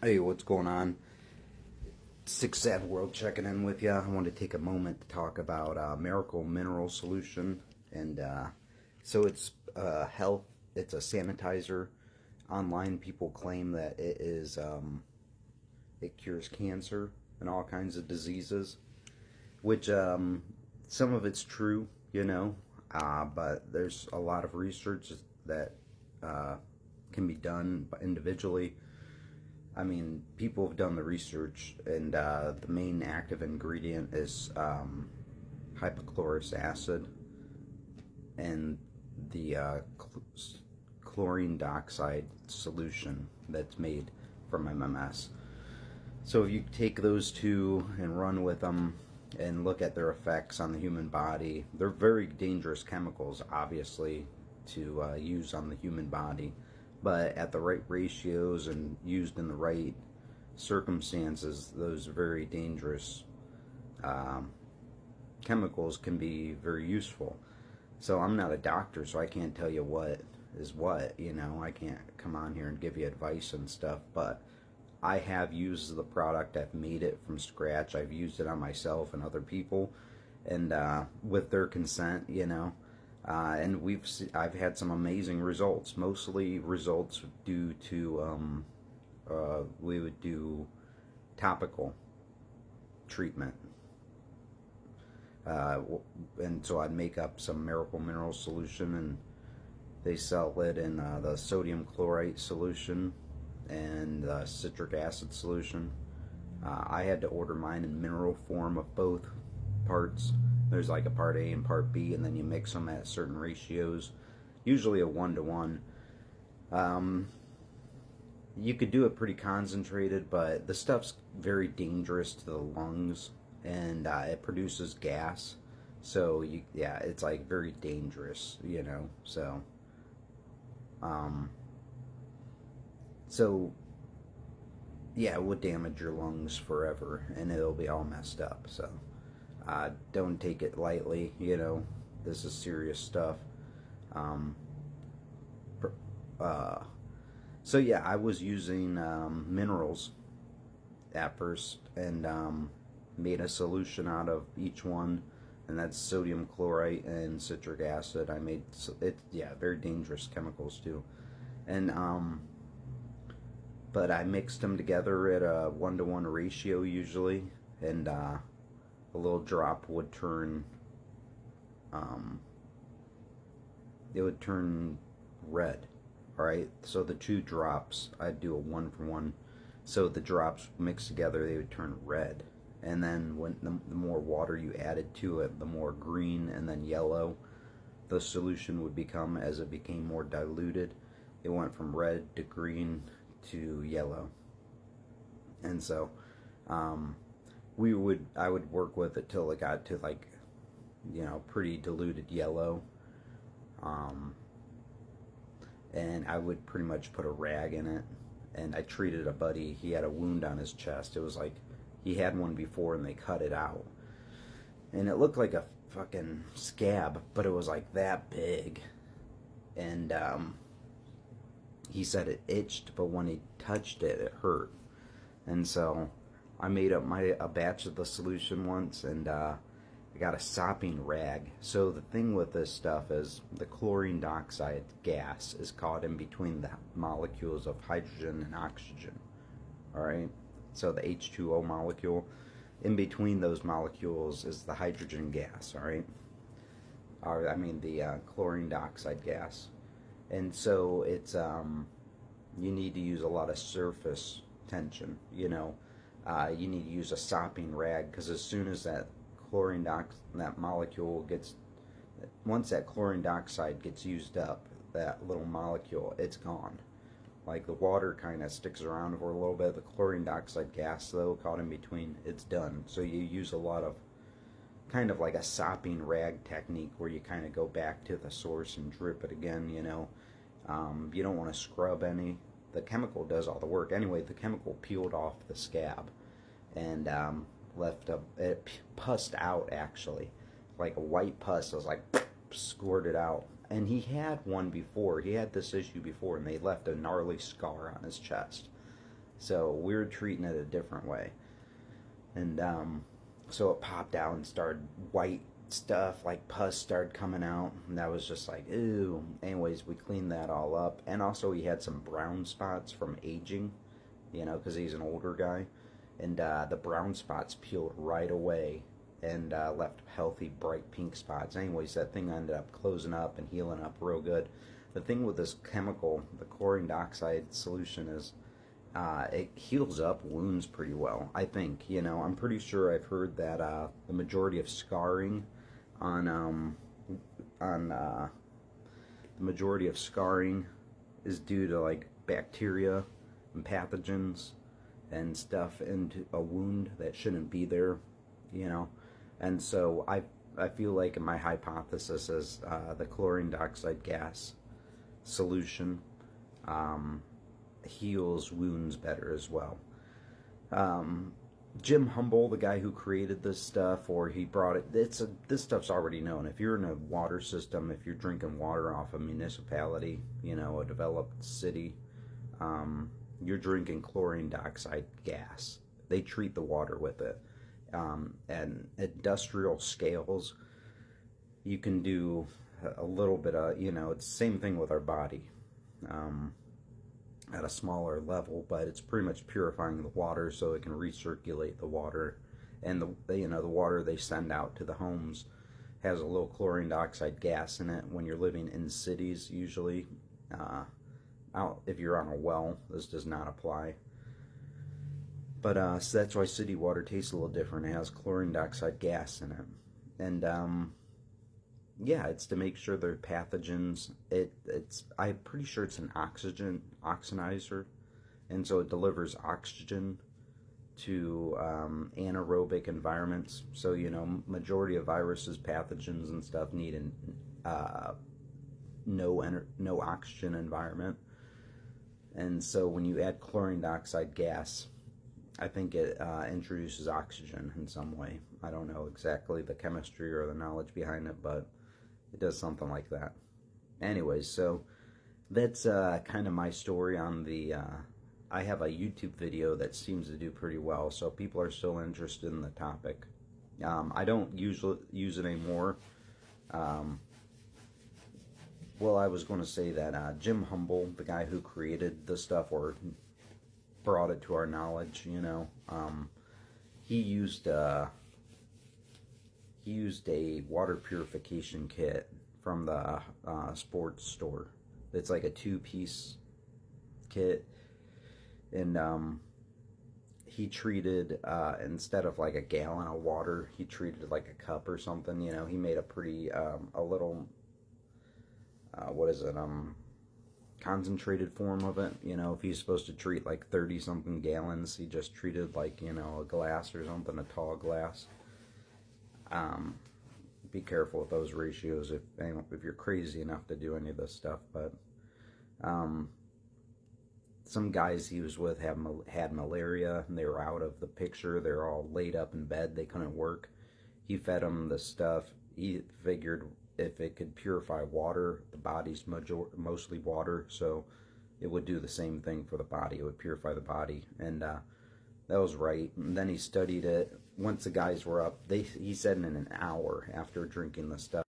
Hey, what's going on? Six Sad World checking in with you. I want to take a moment to talk about Miracle Mineral Solution, and so it's health. It's a sanitizer. Online, people claim that it cures cancer and all kinds of diseases, which some of it's true, but there's a lot of research that uh, can be done individually. I mean, people have done the research, and the main active ingredient is hypochlorous acid and the chlorine dioxide solution that's made from MMS. So if you take those two and run with them and look at their effects on the human body, they're very dangerous chemicals, obviously, to use on the human body. But at the right ratios and used in the right circumstances, those very dangerous um, chemicals can be very useful. So I'm not a doctor, so I can't tell you what is what. I can't come on here and give you advice and stuff, but I have used the product. I've made it from scratch. I've used it on myself and other people, and with their consent. And I've had some amazing results. Mostly results due to we would do topical treatment, uh, and so I'd make up some Miracle Mineral solution, and they sell it in the sodium chlorite solution and citric acid solution. I had to order mine in mineral form of both parts. There's like a part A and part B, and then you mix them at certain ratios, usually a 1-to-1. Um, you could do it pretty concentrated, but the stuff's very dangerous to the lungs, and it produces gas. So yeah, it's like very dangerous. Um, so yeah, it would damage your lungs forever, and it'll be all messed up. So don't take it lightly. This is serious stuff. Um, uh, so yeah, I was using minerals at first, and made a solution out of each one, and that's sodium chlorite and citric acid. I made it, yeah, very dangerous chemicals too, and but I mixed them together at a 1-to-1 ratio usually, and a little drop would turn um, it would turn red. All right, so the two drops, I'd do a 1-for-1. So the drops mixed together, they would turn red, and then when the more water you added to it, the more green and then yellow the solution would become. As it became more diluted, it went from red to green to yellow. And so um, I would work with it till it got to, like, pretty diluted yellow. um, and I would pretty much put a rag in it, and I treated a buddy. He had a wound on his chest. It was like he had one before and they cut it out, and it looked like a fucking scab, but it was like that big. And he said it itched, but when he touched it, it hurt. And so I made up a batch of the solution once, and I got a sopping rag. So the thing with this stuff is the chlorine dioxide gas is caught in between the molecules of hydrogen and oxygen. All right. So the H2O molecule, in between those molecules is the hydrogen gas. All right. Or I mean the chlorine dioxide gas. And so it's you need to use a lot of surface tension. You need to use a sopping rag, because as soon as that that molecule gets, once that chlorine dioxide gets used up, that little molecule, it's gone. Like the water kind of sticks around for a little bit. The chlorine dioxide gas, though, caught in between, it's done. So you use a lot of kind of like a sopping rag technique, where you kind of go back to the source and drip it again. You don't want to scrub any. The chemical does all the work. Anyway, the chemical peeled off the scab, and left it pussed out, actually, like a white pus. It was like squirted out. And he had one before. He had this issue before, and they left a gnarly scar on his chest. So we were treating it a different way. And so it popped out and started white stuff, like pus started coming out. And that was just like, ew. Anyways, we cleaned that all up. And also, he had some brown spots from aging, because he's an older guy. And the brown spots peeled right away and left healthy, bright pink spots. Anyways, that thing ended up closing up and healing up real good. The thing with this chemical, the chlorine dioxide solution, is it heals up wounds pretty well. I think, I'm pretty sure I've heard that the majority of scarring on the majority of scarring is due to like bacteria and pathogens and stuff into a wound that shouldn't be there, And so I feel like my hypothesis is the chlorine dioxide gas solution heals wounds better as well. Jim Humble, the guy who created this stuff, or he brought it, this stuff's already known. If you're in a water system, if you're drinking water off a municipality, a developed city, you're drinking chlorine dioxide gas. They treat the water with it. And industrial scales, you can do a little bit of, it's the same thing with our body. At a smaller level, but it's pretty much purifying the water so it can recirculate the water, and the water they send out to the homes has a little chlorine dioxide gas in it. When you're living in cities, usually, if you're on a well, this does not apply. But so that's why city water tastes a little different. It has chlorine dioxide gas in it, and yeah, it's to make sure they're pathogens. I'm pretty sure it's an oxygenizer, and so it delivers oxygen to anaerobic environments. So majority of viruses, pathogens, and stuff need no oxygen environment. And so when you add chlorine dioxide gas, I think it introduces oxygen in some way. I don't know exactly the chemistry or the knowledge behind it, but it does something like that. Anyways, so that's kind of my story on the... I have a YouTube video that seems to do pretty well, so people are still interested in the topic. I don't usually use it anymore. Well, I was going to say that Jim Humble, the guy who created the stuff or brought it to our knowledge, he used a water purification kit from the sports store. It's like a 2-piece kit, and he treated instead of like a gallon of water, he treated like a cup or something. He made a pretty a little concentrated form of it. If he's supposed to treat like 30 something gallons, he just treated like a glass or something, a tall glass. Be careful with those ratios if you're crazy enough to do any of this stuff. But some guys he was with had malaria, and they were out of the picture. They were all laid up in bed. They couldn't work. He fed them the stuff. He figured if it could purify water, the body's mostly water, so it would do the same thing for the body. It would purify the body, and that was right. And then he studied it. Once the guys were up, he said in an hour after drinking the stuff,